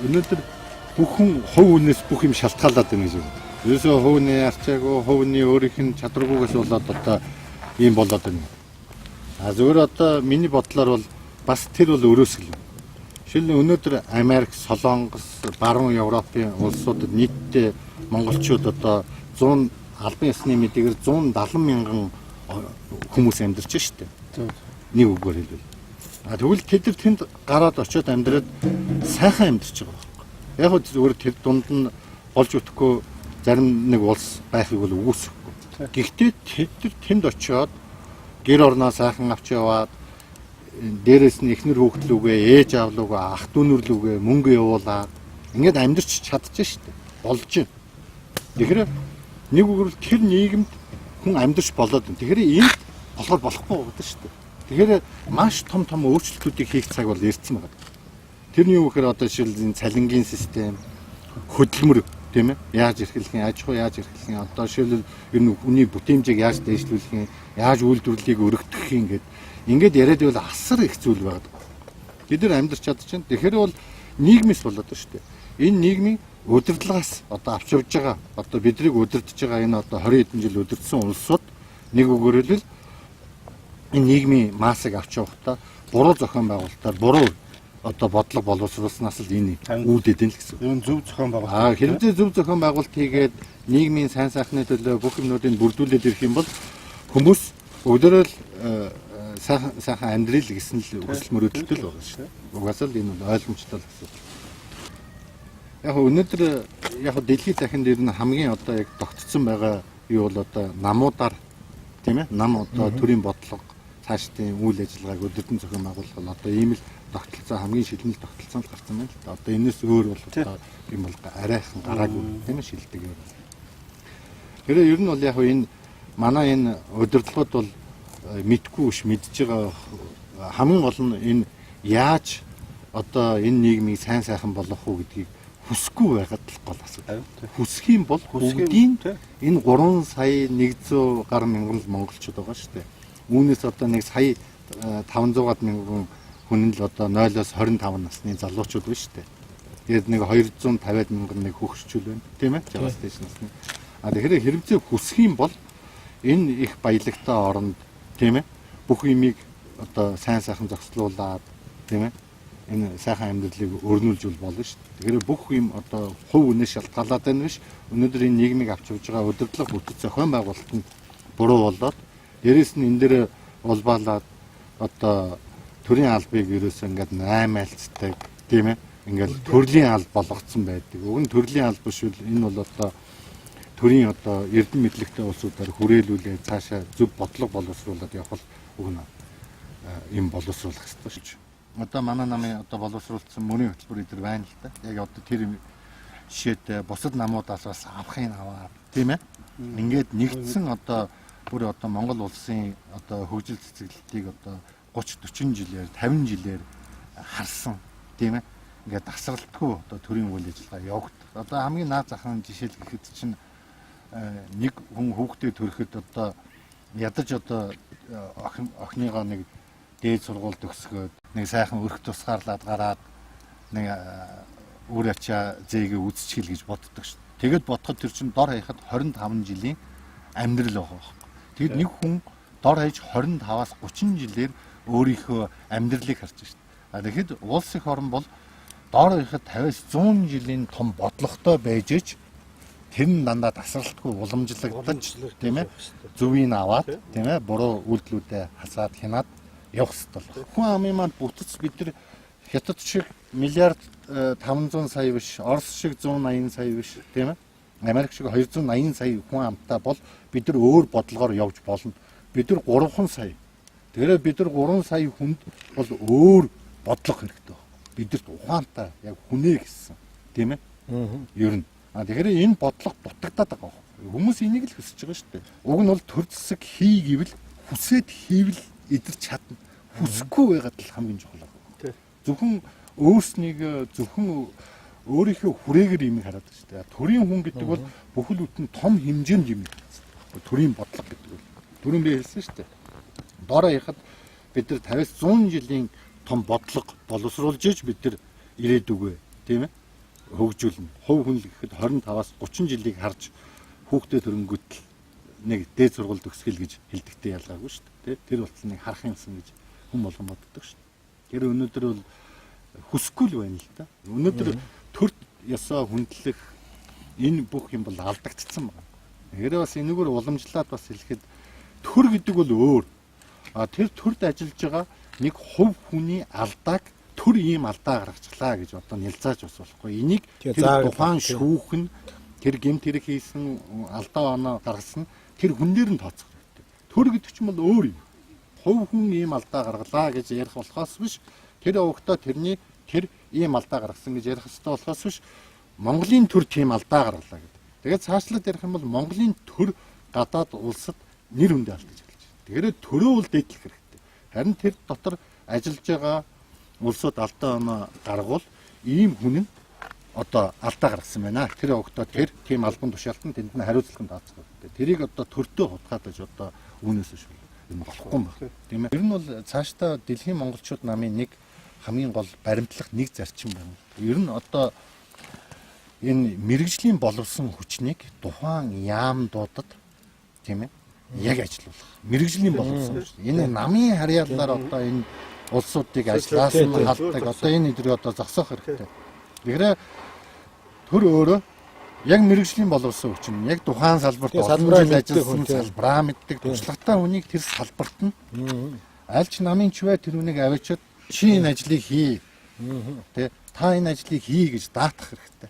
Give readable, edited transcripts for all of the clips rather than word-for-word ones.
Өнөөдөр бүхэн хувь үнээс бүх юм шалтгаалаад байна гэж байна. Ерөөсөө хувийн арчаагүй, хувийн өөрийнх нь чадваргүйгээс болоод одоо ийм болоод байна. А зөвөр одоо миний бодлоор бол бас тэр бол өрөөсгөл юм. Жишээлбэл өнөөдөр Америк, Солонгос, баруун Европын улсуудад нийтдээ монголчууд одоо 100 албан ёсны мэдээгээр 170 мянган хүмүүс амьдарч штэ. Нэг үгээр хэлбэл. А тэгвэл тэд тэнд гараад очиод амьдраад сайхан амьдарч байгаа байхгүй. Яг л зөвөр тэр дунд нь болж өтөхгүй зарим нэг улс байхыг бол үгүйсэхгүй. Гэхдээ тэд тэнд очиод гэр орноо сайхан авч яваад дээрээс нь эхнэр хүүхдлүүгээ, ээж аавлуугаа, ах дүүнэрлүүгээ мөнгө явуулаад ингээд амьдарч чадчих штэ. Болж байна. Тэгэхээр нэг үгээр тэр нийгэмд хүн амьдарч болоод байна. Тэгэхээр энд болохоор болохгүй байдаг штэ. Тэгэхээр маш том өөрчлөлтүүдийг хийх цаг бол ирсэн байна. Тэрний юу гэхээр одоо жишээл цалингийн систем, хөдөлмөр тийм ээ яаж эрхлэх юм, аж ахуй яаж эрхлэх юм, одоо жишээлбэл ер нь хүний бүтээмжийг яаж дэвшлүүлэх юм, яаж үйлдвэрлэлийг өргөдөх юм гэдэг ингээд яриад байвал асар их зүйл байдаг. Бид нар амьдарч чадчихна. Тэгэхээр бол нийгмээс болоод шүү дээ. Энэ нийгмийн удирдлагаас одоо авч явж байгаа одоо бидрийг удирдах байгаа энэ одоо 20 хэдэн жил удирдсан улсууд нэг үгээр хэлбэл энэ нийгмийн массыг авч явахдаа буруу зохион байгуулалтаар буруу одоо бодлого боловсруулснаас л энэ үүдээд энэ л гэсэн. Энэ зөв зохион байгуулалт. Хэрвээ зөв зохион байгуулалт хийгээд нийгмийн сайн сайхны төлөө бүх юмнуудыг бүрдүүлээд ирэх юм бол хүмүүс өдөрөө сайхан амьдрал гэсэн л хүсэл мөрөөдөлтэй л байна шүү дээ. Угаасаа л энэ ойлгомжтой л асуудал. Яг өнөөдөр яг дэлхийн захинд ер нь хамгийн одоо яг тогтцсон байгаа юу бол одоо намуудаар тийм ээ нам одоо төрийн бодлого цаашдын үйл ажиллагааг өдөртөн зохион байгуулах бол одоо ийм л тогтолцоо хамгийн шилнэл тогтолцоо л гарсан байна л да. Одоо энэс өөр бол одоо юм бол арайхан гараагүй тийм ээ шилдэг юм. Тэр ер нь бол яг энэ манай энэ удирдлагууд бол мэдгүй биш мэдж байгаа хамгийн гол нь энэ яаж одоо энэ нийгмийг сайн сайхан болгох уу гэдгийг хүсэхгүй байгаад л гол асуудал. Хүсэх юм бол бүгдийн энэ 3 сая 100 гаруй мянган монголчууд байгаа шүү дээ. Үүнээс одоо 1 сая 500 мянган хүн л одоо 0-оос 25 насны залуучууд байна шүү дээ. Тэгээд нэг 250 мянган нэг хөгшчүүл байна. Тийм ээ? Жагаас дэш насны. А тэгэхээр хэрвээ хүсэх юм бол энэ их баялагтай оронд тийм ээ? Бүх юмыг одоо сайн сайхан зохицуулаад тийм ээ? Энэ сайхан амьдралыг өрнүүлжүүл болно шүү дээ. Тэгэхээр бүх юм одоо хувь үнээс шалтгаалаад байна биш. Өнөөдөр энэ нийгмийг авч явж байгаа удирдлага бүтэц зохион байгуулалтанд буруу болоод дээрэс нь энэ дээр улбаалаад одоо төрийн албыг ерөөсөө ингээд 8 альцтай тийм ээ. Ингээд төрлийн алба болгоцсон байдаг. Уг нь төрлийн алба биш бол энэ бол одоо төрийн одоо эрдэм мэдлэгтэй улсуудаар хүрээлүүлээ цаашаа зөв бодлого боловсруулад явах уг нь юм боловсруулах хэрэгтэй шүү. Одоо манай намын одоо боловсруулсан мөрийн хөтөлбөр эдэр байна л да. Яг одоо тэр жишээтэй бусад намуудаас бас авахын аваад тийм ээ. Ингээд нэгдсэн одоо бүр одоо Монгол улсын одоо хөгжил цэцэглэлтийг одоо 30 40 жилээр 50 жилээр харсан тийм ээ. Ингээд тасралтгүй одоо төрийн үйл ажиллагаа явагдах. Одоо хамгийн наад захын жишээл гэхэд чинь нэг хүн хүүхдээ төрөхөд одоо ядаж одоо охиныгоо нэг дээд сургууль төгсгөөд нэг сайхан өрх тусгаарлаад гараад нэг үр ачаа зээгээ үзчихэл гэж боддог шүү. Тэгэд бодоход тэр чинь дор хаяхад 25 жилийн амьдрал байгаа байхгүй. Тэгэд нэг хүн дор хаяж 25-аас 30 жилээр өөрийнхөө амьдралыг харж шүү. А тэгэхэд улс их орн бол дор хаяхад 50-аас 100 жилийн том бодлоготой байж ич тэр нь дандаа тасралтгүй уламжлагдаж тийм ээ зөвийг аваад тийм ээ буруу үйлдэлүүдэд хасаад хянаад явах хэрэгтэй. Хүн амын маань бүтц бид нар хятад шиг миллиард 500 сая биш, Орос шиг 180 сая биш, тийм ээ. Америк шиг 280 сая хүн амтай бол бид нар өөр бодлогоор явж болно. Бид нар 3 сая. Тэгэхээр бид нар 3 сая хүнд бол өөр бодлого хэрэгтэй. Бидэрт ухаантай яг хүнээ гэсэн, тийм ээ. Ер нь. Тэгэхээр энэ бодлого дутагдаад байгаа. Хүмүүс энийг л хүсэж байгаа шүү дээ. Уг нь бол төр зэсэг хий гэвэл хүсээд хийвэл идэрч чадна. Хүсэхгүй байгаад л хамгийн чухал байгаа. Зөвхөн өөрснийг зөвхөн өөрийнхөө хүрээгээр юм хараад байна шүү дээ. Төрийн хүн гэдэг бол бүхэл бүтэн том хэмжээнд юм байна. Төрийн бодлого гэдэг бол. Төрийн би хэлсэн шүү дээ. Доороо яхад бид нар 50-100 жилийн том бодлого боловсруулж иж бид нар ирээдүгөө тийм ээ хөгжүүлнэ. Хувь хүн л гэхэд 25-аас 30 жилийг харж хүүхдээ төрөнгөт нэг дээд сургууль төгсгөл гэж хэлдэгтэй ялгаагүй шүү дээ. Тэр болтол нэг харах юмсан гэж хүн болгон боддог шүү дээ. Тэр өнөөдөр бол хүсэхгүй л байна л да. Өнөөдөр төр ёсоо хүндлэх энэ бүх юм бол алдагдсан байна. Тэгэхээр бас энэгээр уламжлаад бас хэлэхэд төр гэдэг бол өөр. Тэр төрд ажиллаж байгаа нэг хувь хүний алдааг төр ийм алдаа гаргачлаа гэж одоо нэлзааж бас болохгүй. Энийг тэр тухайн шүүхэн тэр гэмт хэрэг хийсэн алдаа оноо гаргасан тэр хүн дээр нь тооцох хэрэгтэй. Төр гэдэг чинь бол өөр юм. Хувь хүн ийм алдаа гаргалаа гэж ярих болохоос биш тэр өвгтөө тэрний тэр ийм алдаа гаргасан гэж ярих хэрэгтэй болохоос биш Монголын төр тийм алдаа гарлаа гэдэг. Тэгээд цаашлаад ярих юм бол Монголын төр гадаад улсад нэр хүндээ алдаж эхэлж байна. Тэгэхээр төрөө үл дээдлэх хэрэгтэй. Харин тэр дотор ажиллаж байгаа улсууд алдаа оноо гаргавал ийм хүн нь одоо алдаа гаргасан байна. Тэр өгтөө тэр тийм албан тушаалтан тэнд нь хариуцлагын даацах хэрэгтэй. Тэрийг одоо төртөө хутгаадаж одоо үүнээс биш юм болохгүй юм байна. Тийм ээ. Ер нь бол цаашдаа дэлхийн монголчууд намын нэг хамгийн гол баримтлах нэг зарчим байна. Ер нь одоо энэ мэрэгжлийн боловсон хүчнийг тухайн яамдуудад тийм ээ яг ажиллуулах. Мэрэгжлийн боловсон хүч. Энэ намын харьяалаар одоо энэ улсуудыг ажлаас нь халдаг одоо энэ өдрөө одоо зогсоох хэрэгтэй. Тэгэхээр төр өөрөө яг мэрэгжлийн боловсон хүч нь яг тухайн салбарт ажилласан салбараа мэддэг туршлагатай хүнийг тэр салбарт нь аль ч намын чивэ тэр хүнийг авчиад чи энэ ажлыг хий. Тэ та энэ ажлыг хий гэж даатах хэрэгтэй.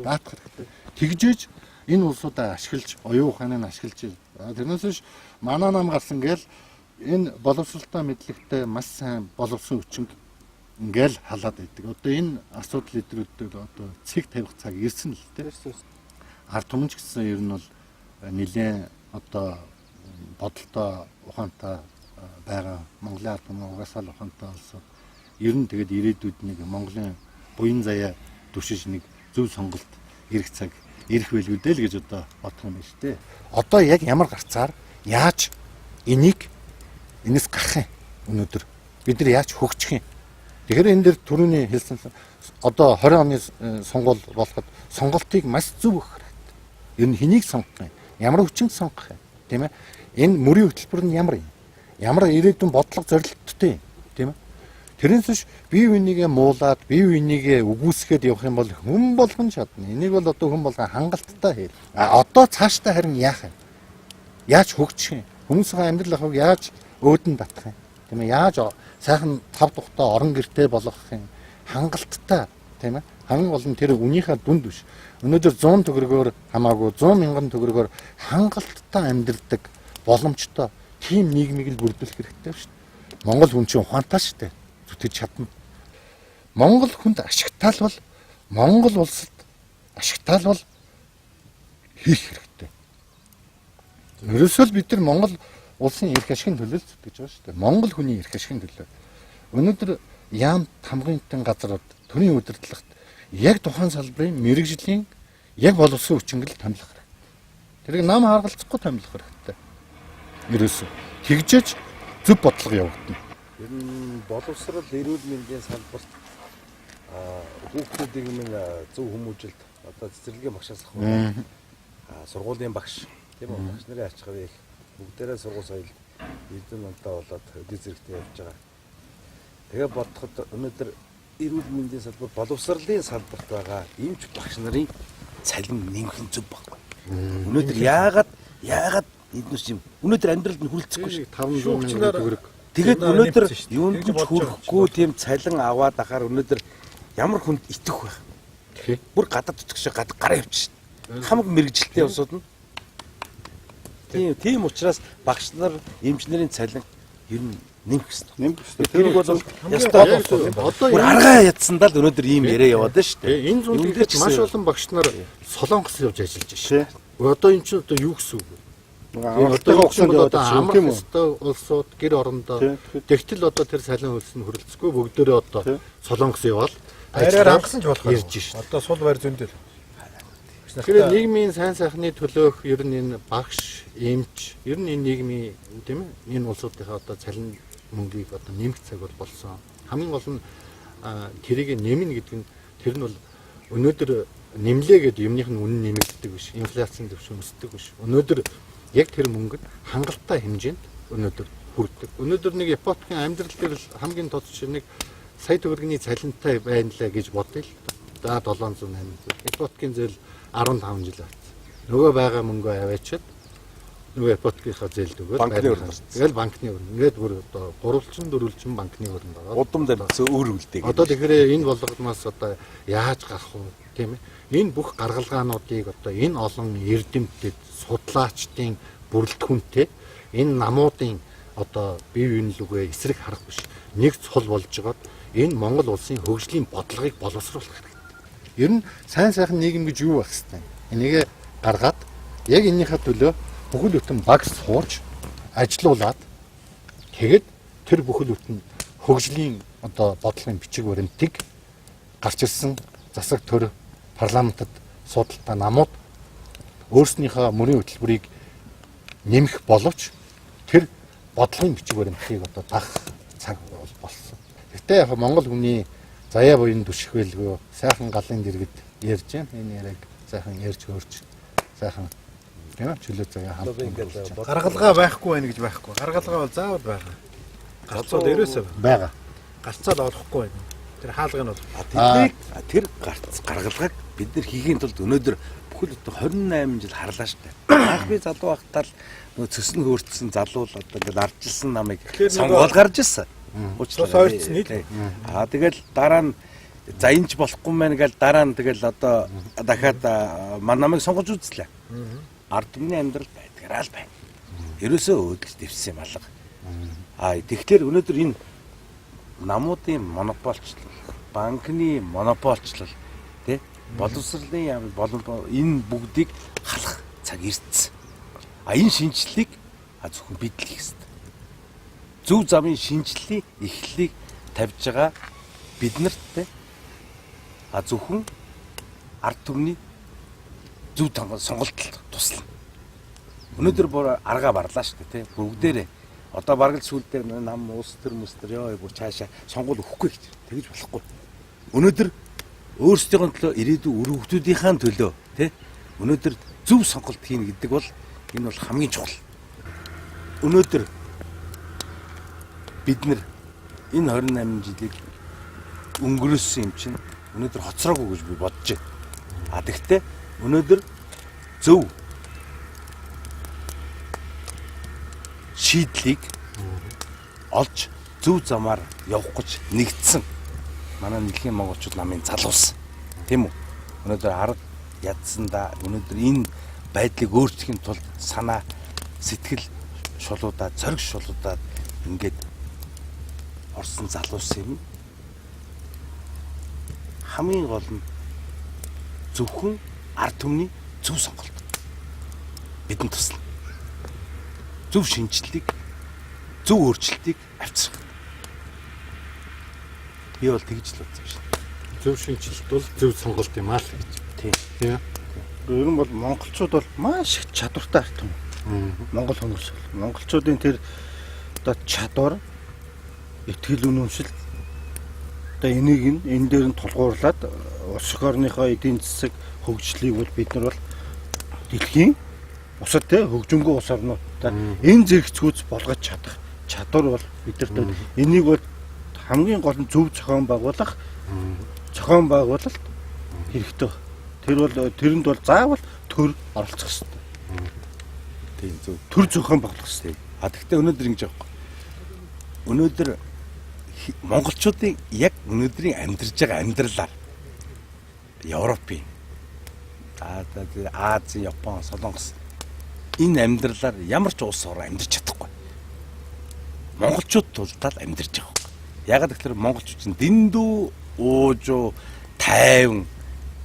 Даатах хэрэгтэй. Тэгжээж энэ улсуудаа ашиглаж, оюун ухааныг ашиглаж тэрнээс биш манай нам гарсан гээл энэ боловсролтой мэдлэгтэй маш сайн боловсон хүчин ингээл халаад байдаг. Одоо энэ асуудал идрүүдээр одоо цэг тавих цаг ирсэн л дээ. Ард түмэн ч гэсэн ер нь бол нэлээд одоо бодолтой ухаантай байгаа Монголын ард түмэн угаасаа л ухаантай болсон. Ер нь тэгээд ирээдүйд нэг Монголын буян заяа түшиж нэг зөв сонголт ирэх цаг ирэх байлгүй дээ л гэж одоо бодох юм байна шүү дээ. Одоо яг ямар гарцаар яаж энэс гарах юм өнөөдөр бид нар яаж хөгжих юм. Тэгэхээр энэ дэр түрүүний хэлсэн одоо 20 оны сонгуул болоход сонголтыг маш зөв өгөх хэрэгтэй. Ер нь хэнийг сонгох юм? Ямар хүчинд сонгох юм? Тийм ээ? Энэ мөрийн хөтөлбөр нь ямар юм? Ямар ирээдүйн бодлого зорилттой юм? Тийм ээ? Тэрнээс биш бие бинийгээ муулаад, бие бинийгээ үгүйсгээд явах юм бол хүн болгон чадна. Энийг бол одоо хүн болгон хангалттай хэл. Одоо цаашдаа харин яах юм? Яаж хөгжих юм? Хүмүүсийн амьдрал ахыг яаж өөдөн татах юм? Тийм ээ? Яаж сайхан тав тухтай орон гэртэй болгох юм? Хангалттай, тийм ээ? Хамгийн гол нь тэр үнийхээ дүнд биш. Өнөөдөр 100 төгрөгөөр хамаагүй 100 мянган төгрөгөөр хангалттай амьдрдаг боломжтой тийм нийгмийг л бүрдүүлэх хэрэгтэй шүү дээ. Монгол хүн чинь ухаантай шүү дээ. Зүтгэж чадна. Монгол хүнд ашигтай бол Монгол улсад ашигтай бол хийх хэрэгтэй. Ерөөсөө л бид нар Монгол улсын эрх ашигын төлөө зүтгэж байгаа шүү дээ. Монгол хүний эрх ашигын төлөө. Өнөөдөр яам хамгийн тэн газрууд төрийн удирдлагт яг тухайн салбарын мэрэгжлийн яг боловсон хүчингэл томилох хэрэгтэй. Тэрийг нам харгалзахгүй томилох хэрэгтэй. Ерөөсөө тэгжээж зөв бодлого явагдана. Ер нь боловсрал эрүүл мэндийн салбарт хүүхдүүдийг минь зөв хүмүүжилт одоо цэцэрлэгийн багшаас ахвал сургуулийн багш тийм үү багш нарын ач харгыг бүгдээрээ сургууль соёлд эрдэнэ онтоо болоод өдөө зэрэгтэй явж байгаа. Тэгээ бодоход өнөөдөр эрүүл мэндийн салбар боловсролын салбарт байгаа эмч багш нарын цалин нэмэх нь зөв байхгүй. Өнөөдөр яагаад эднээс юм өнөөдөр амьдралд нь хүрэлцэхгүй 500 төгрөг. Тэгээд өнөөдөр юунд ч хүрэхгүй тийм цалин аваад ахаар өнөөдөр ямар хүнд итэх байх. Бүр гадаад утгаш гараа явчих. Хамаг мэрэгжилтэй усууд нь. Тийм учраас багш нар, эмч нарын цалин ер нь нэмэх хэрэгтэй. Тэрийг бол ястаа одоо бүр аргаа ядсандаа л өнөөдөр ийм яриа яваад байна шүү дээ. Энэ зүйлд маш олон багш нар Солонгос явж ажиллаж байна. Одоо энэ чинь одоо юу гэсэн үг вэ? Одоо хугацаанд одоо амрах ёстой улсууд гэр орондоо тэгтэл одоо тэр салин хөлс нь хөрөлцөхгүй бүгдээрээ одоо Солонгос яваал арай хангасан ч болох ирж шээ. Одоо сул байр зөндөл. Тэгэхээр нийгмийн сайн сайхны төлөөх ер нь энэ багш, эмч, ер нь энэ нийгмийн тийм ээ энэ улсуудынхаа одоо цалин мөнгийг одоо нэмэх цаг бол болсон. Хамгийн гол нь тэрийг нэмнэ гэдэг нь тэр нь бол өнөөдөр нэмлээ гэдэг юмных нь үнэ нэмэгддэг биш. Инфляцийн дэвш өсдөг биш. Өнөөдөр яг тэр мөнгө нь хангалттай хэмжээнд өнөөдөр хүрдэг. Өнөөдөр нэг ипотекийн амьдрал дээр л хамгийн тод чинь нэг сая төгрөгийн цалинтай байнлаа гэж бодъё л. За 780 ипотекийн зээл 15 жил авсан. Нөгөө байгаа мөнгөө аваачаад нөгөө ипотекийнхаа зээлд өгөөд тэгэл банкны өрн. Ингээд бүр одоо 3-4 банкны өрн байгаа. Удам дээр өөр үлдээг. Одоо тэгэхээр энэ болгоомоос одоо яаж гарах вэ, тийм ээ? Энэ бүх гаргалгаануудыг одоо энэ олон эрдэмтэд, судлаачдын бүрэлдэхүүнтэй энэ намуудын одоо бие биенэл үгээ эсрэг харах биш. Нэг цол болж байгаад энэ Монгол улсын хөгжлийн бодлогыг боловсруулах хэрэгтэй. Ер нь сайн сайхан нийгэм гэж юу байх хэвээр. Энийг гаргаад яг энэнийхээ төлөө бүхэл бүтэн багс хуурж ажилуулад тэгээд тэр бүхэл бүтэн хөгжлийн одоо бодлогын бичиг баримтыг гарч ирсэн засаг төр парламентод судалтай намууд өөрснийхөө мөрийн хөтөлбөрийг нэмэх боловч тэр бодлогын бичиг баримтыг одоо дагах цаг болсон. Гэхдээ яг Монгол хүний заяа буян түшихвэлгүй сайхан галын дэргэд ярьж байна. Энэ яриг сайхан ярьж хөөрч сайхан тийм чөлөө заяа хамт Гаргалгаа байхгүй байх гэж байхгүй. Гаргалгаа бол заавал байгаа. Гарцууд ерөөсөө байгаа. гарцаад олохгүй байна. Тэр хаалгыг нь бол Тэр гаргалгааг бид нар хийхийн тулд өнөөдөр бүхэл бүтэн 28 жил харлаа штэ. Анх би залуу байхдаа л нөгөө цөсөн хөөртсөн залуу л одоо ингээд арджилсан намайг сонгоол гарч ирсэн. Уучлаарай ойрцсон нийт. Тэгэл дараа нь за энэч болохгүй мэн гээл дараа нь тэгэл одоо дахиад намайг сонгож үзлээ. Ард түмний амьдрал байдгаараа л байна. Ерөөсөө өөдөлж дэвсэн юм алга. Тэгэхээр өнөөдөр энэ намуудын монополчлал, банкны монополчлал, тий боловсролын энэ бүгдийг халах цаг ирсэн. Энэ шинжлэлийг зөвхөн бид л хийх ёстой. Зөв замын шинжлэлийн эхлэлийг тавьж байгаа бид нарт тий зөвхөн ард түмний зөв сонголтод туслана. Өнөөдөр бүр аргаа барлаа шүү дээ тий бүгдээрээ одоо бараг л сүүл дээр нам уус төр ёо бүр цаашаа сонгуул өгөхгүй гэж тэгж болохгүй. Өнөөдөр өөрсдийн төлөө ирээдүйн үр хүүхдүүдийн төлөө тий өнөөдөр зөв сонголт хийнэ гэдэг бол энэ бол хамгийн чухал. Өнөөдөр бид нар энэ 28 жилийг өнгөрөөсөн юм чинь өнөөдөр хоцроогүй гэж би бодож байна. Тэгэхдээ өнөөдөр зөв шийдлийг олж зөв замаар явах гэж нэгдсэн манай нэгэн монголчууд намын залуусан. Тийм үү? Өнөөдөр арга ядсандаа өнөөдөр энэ байдлыг өөрчлөхийн тулд санаа, сэтгэл шулуудаад, зориг шулуудаад ингээд орсон залуусан юм. Хамгийн гол нь зөвхөн ард түмний зөв сонголт. Бидэнд туслана. Зөв шинжлэлийг, зөв өөрчлөлтийг авчрах. Би бол тэгж л бодсон шин. Зөв шинжилт бол зөв сонголт юм аа л гэж. Тийм. Ер нь бол монголчууд бол маш их чадвартай ард түмэн. Монгол хүмүүс бол монголчуудын тэр одоо чадвар, итгэл үнэмшил одоо энийг энэ дээр нь тулгуурлаад улс орныхоо эдийн засаг хөгжлийг бол бид нар бол дэлхийн бусад те хөгжингөө улс орнуудаа энэ зэрэгцгүүц болгож чадах чадвар бол бидэрт энийг бол хамгийн гол нь зөв зохион байгуулалт хэрэгтэй. Тэрэнд бол заавал төр оролцох хэрэгтэй. Тийм зөв. Төр зохион байгуулах хэрэгтэй. Тэгэхдээ өнөөдөр ингэж байгаа. Өнөөдөр монголчуудын яг өнөөдрийн амьдарч байгаа амьдралаар Европын Ази, Япон, Солонгос энэ амьдралаар ямар ч улс орн амьдарч чадахгүй. Монголчууд тулдаад амьдарч байгаа. Ягаад гэвэл монголчууд чинь дэндүү уужуу тайван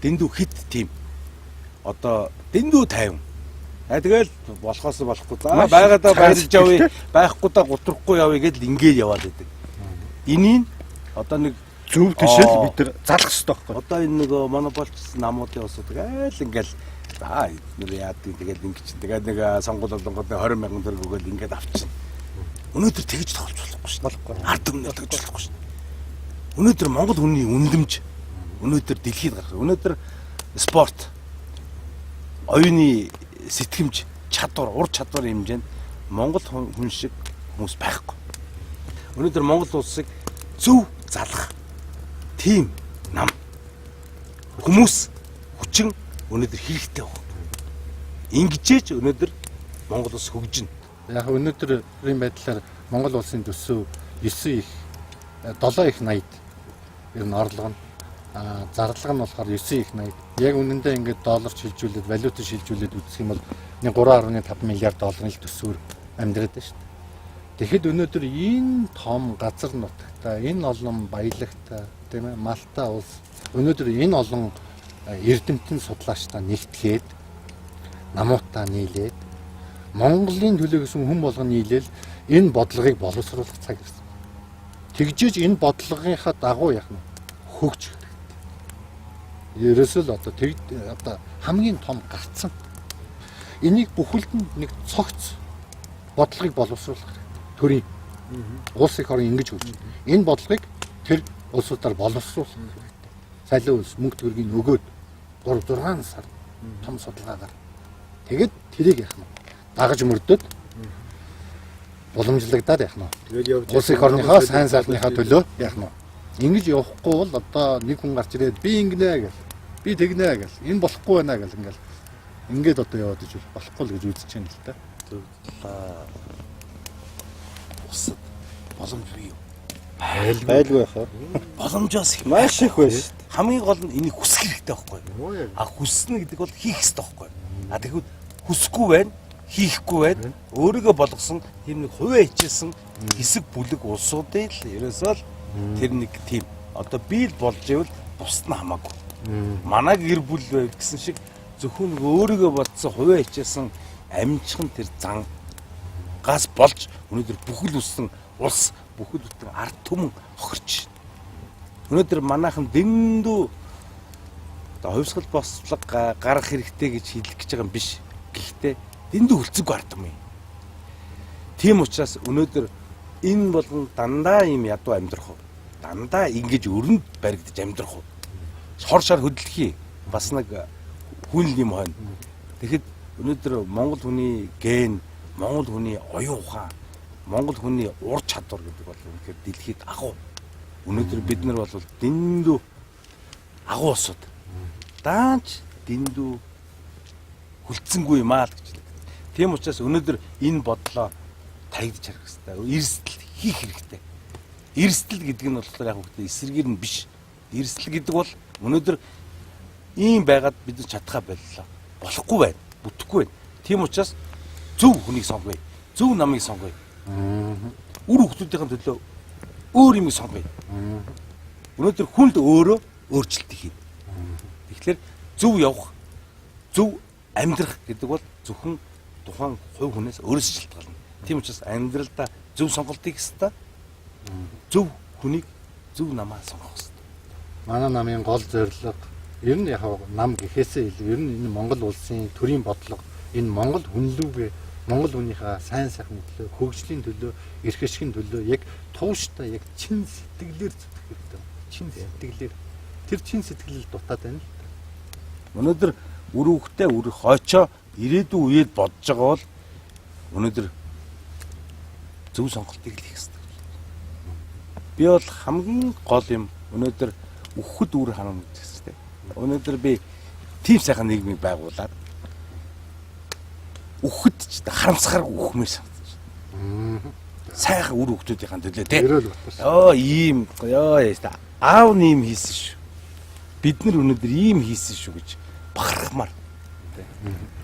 дэндүү хит тийм одоо дэндүү тайван. Тэгэл болохоос болохгүй. За байгаадаа баярлж явъя, байхгүйдаа гутрахгүй явъя гэдэл ингээд яваад байдаг. Энийг одоо нэг зөв тишэл бид нар залах хэрэгтэй байхгүй. Одоо энэ нөгөө монополчсан намуудын усууд айл ингээл за эдгээр яадгийг тэгээд ингэж тэгээд нэг сонгол болгоод 20 мянган төгрөг өгөөл ингээд авчихна. Өнөөдөр тэгж тоглож болохгүй шүү дээ. Ард түмнээ тэгж болохгүй шүү дээ. Өнөөдөр Монгол хүний үндэмж өнөөдөр дэлхийд гарах. Өнөөдөр спорт, оюуны сэтгэмж, чадвар, ур чадварын хэмжээнд Монгол хүн шиг хүмүүс байхгүй. Өнөөдөр Монгол улсыг зөв залах тийм нам хүмүүс хүчин өнөөдөр хэрэгтэй байна. Ингэжээч өнөөдөр Монгол улс хөгжинэ. Яг өнөөдрийн байдлаар Монгол улсын төсөв 9 их 7 их 80 ер нь орлого нь зарлага нь болохоор 9 их 80. Яг үнэндээ ингээд доллар шилжүүлээд, валютыг шилжүүлээд үзэх юм бол 3.5 миллиард долларын л төсвөр амьдраад байна шүү дээ. Тэгэхэд өнөөдөр энэ том газар нутагта, энэ олон баялагтай, тийм ээ, Малта улс өнөөдөр энэ олон эрдэмтэн судлаачтай нэгтгэхэд намуудаа нийлээд Монголын төлөө гэсэн хүн болгон нийлээл энэ бодлогыг боловсруулах цаг ирсэн. Тэгжээж энэ бодлогынхаа дагуу яах нь хөгж хэрэгтэй. Ерөөсөө л одоо хамгийн том гарцсан. Энийг бүхэлд нь нэг цогц бодлогыг боловсруулах хэрэгтэй. Төрийн улс их орн ингэж хөгжиж. Энэ бодлогыг тэр улсуудаар боловсруулах хэрэгтэй. Салин улс мөнгө төгрөгийг өгөөд 3-6 сар том судалгаагаар тэгэд тэрийг яах нь дагаж мөрдөд боломжлогдоод яах нь. Тэгээд явж Улс их орныхоо сайн сайхныхаа төлөө яах нь. Ингэж явахгүй бол одоо нэг хүн гарч ирээд би ингэнэ гэл. Би тэгнэ гэл. Энэ болохгүй байна гэл ингээл. Ингээд одоо яваад иж болохгүй л гэж үзэж байна л да. Усад боломж бий юу? Байлгүй яхаа. Боломжоос их Маш их байна шүү. хамгийн гол нь энийг хүсэх хэрэгтэй байхгүй юу? Оо яг. Хүснэ гэдэг бол хийх хэрэгтэй байхгүй юу? Тэгэхэд хүсэхгүй байна, хийхгүй байна. Өөрийгөө болгосон тийм нэг хувиа хичээсэн хэсэг бүлэг улсуудын л ерөөсөө л тэр нэг тийм одоо бий л болж ивэл бусд нь хамаагүй. Манай гэр бүл байв гэсэн шиг зөвхөн нэг өөрийгөө бодсон хувиа хичээсэн амжихан тэр зангаас болж өнөөдөр бүхэл үсэн улс бүхэл бүтэн ард түмэн хохирч. Өнөөдөр манайхан дэндүү одоо хувьсгал бослого гарах хэрэгтэй гэж хэлэх гэж байгаа юм биш. Гэхдээ дэндүү хөлцөг ард юм. Тийм учраас өнөөдөр энэ болгон дандаа ийм ядуу амьдрах уу? Дандаа ингэж өрөнд баригдаж амьдрах уу? Хор шар хөдөлгөе. Бас нэг хүн юм хойно. Тэгэхэд өнөөдөр Монгол хүний ген, Монгол хүний оюун ухаан, Монгол хүний ур чадвар гэдэг бол үнэхээр дэлхийд агуу. Өнөөдөр бид нар бол дэндүү агуу усуд. Даанч дэндүү хүлцэнгүй юм аа л гэж. Тийм учраас өнөөдөр энэ бодлоо таягдж харах хэрэгтэй. Эрсдэл хийх хэрэгтэй. Эрсдэл гэдэг нь болохоор яг үгтэй эсэргээр нь биш. Эрсдэл гэдэг бол өнөөдөр ийм байгаад бид чадхаа боллоо. Болохгүй байна. Бүтэхгүй байна. Тийм учраас зөв хүнийг сонгоё. Зөв намыг сонгоё. Үр хүүхдүүдийн төлөө өөр юм сонгоё. Өнөөдөр хүнд өөрөө өөрчлөлт хийнэ. Тэгэхээр зөв явах, зөв амьдрах гэдэг бол зөвхөн тухайн хувь хүнээс өөрөөс шалтгаална. Тийм учраас амьдралдаа зөв сонголт хийх ёстой. Зөв хүнийг зөв намаа сонгох ёстой. Манай намын гол зорилго ер нь яг нам гэхээсээ илүү ер нь энэ Монгол улсын төрийн бодлого энэ Монгол хүнлүүгээ Монгол хүнийхээ сайн сайхны төлөө, хөгжлийн төлөө, эрх ашигын төлөө яг тууштай яг чин сэтгэлээр зүтгэх хэрэгтэй. Чин сэтгэлээр тэр чин сэтгэл дутаад байна л да. Өнөөдөр үр хөвгтэй үр хойчоо ирээдүйн үед бодож байгаа бол өнөөдөр зөв сонголтыг л хийх хэрэгтэй. Би бол хамгийн гол юм өнөөдөр үххэд үр ханам гэж хэлсэн. Өнөөдөр би тийм сайхан нийгмийг байгуулад үххэд ч харамсахааргүй үхмээр санагдаж байна. Сайхан үр хөвгтүүдийн төлөө тий. Ийм яа аав нэм хийсэн шүү. Бид нар өнөөдөр ийм хийсэн шүү гэж бахархмаар.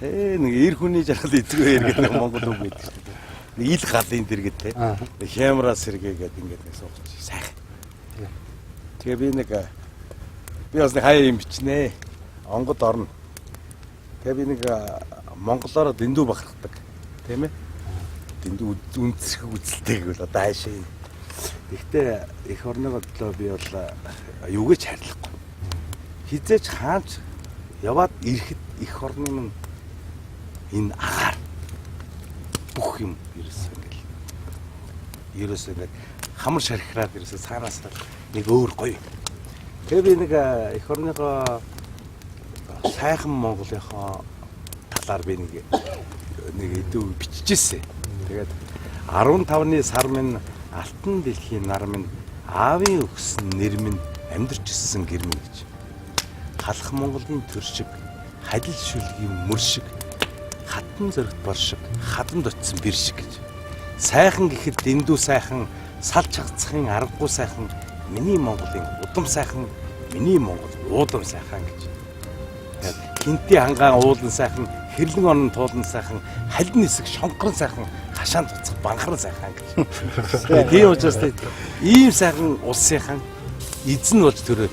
Нэг эр хүний жаргал эзгүй эргээд Монгол үг гэдэг шүү. Нэг ил галын дэргэд тий. Хямраа сэргээгээд ингээд нэг сууж сайхан. Тэгээ би бас нэг хаяа юм бичнэ. Онгод орно. Тэгээ би нэг монголоор дэндүү бахархдаг. Тийм ээ? Дэндүү үндэсэх үзэлтэйг бол одоо хаашаа. Гэхдээ эх орныгоо төлөө би бол юугэж хайрлахгүй. Хизээч хаач яваад ирэхэд эх орны минь энэ агаар бүх юм ерөөсөө ингээд хамар шархираад ерөөсөө цаанаас нэг өөр гоё. Тэгээ би нэг эх орныхоо сайхан Монголынхоо талаар би нэг идэв биччихсэн. Тэгээд 15-ны сар минь алтан дэлхийн нар минь аавын өгсөн нэр минь амьдарч өссөн гэр минь гэж. Халах Монголын төр шиг, халил шүлгийн мөр шиг, хатан зөрөгт бол шиг, хадамд очсон бэр шиг гэж. Сайхан гэхэд дэндүү сайхан, салж хагцахын аргагүй сайхан, миний Монголын удам сайхан, миний Монгол уудам сайхан гэж. Хинти хангаан уулан сайхан, хэрлэн орон туулан сайхан, халин нисэх шонхрон сайхан, хашаанд туцах банхран сайхан гэж. Тийм учраас ийм сайхан улсынхан эзэн болж төрөөд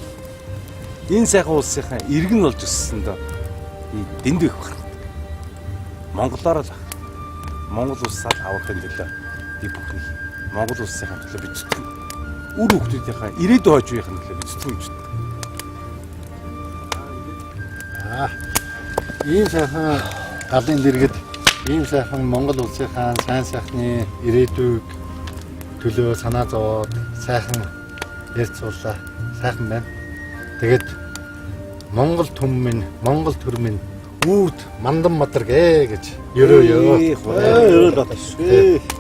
энэ сайхан улсынхан иргэн болж өссөндөө дэндүү их бахархдаг. Монголоор л Монгол улсаар аврахын төлөө би бүхний Монгол улсынхаа төлөө би зүтгэн. Үр хүүхдүүдийнхаа ирээдүйн хойж үеийн төлөө би зүтгэн гэж байна. Ийм сайхан галын дэргэд ийм сайхан Монгол улсынхаа сайн сайхны ирээдүйг төлөө санаа зовоод сайхан ярьцуулаа. Сайхан байна. Тэгээд Монгол түм минь, Монгол төр минь үүд мандан мадарг гэж ёрөө ёо. Ёрөө л байна.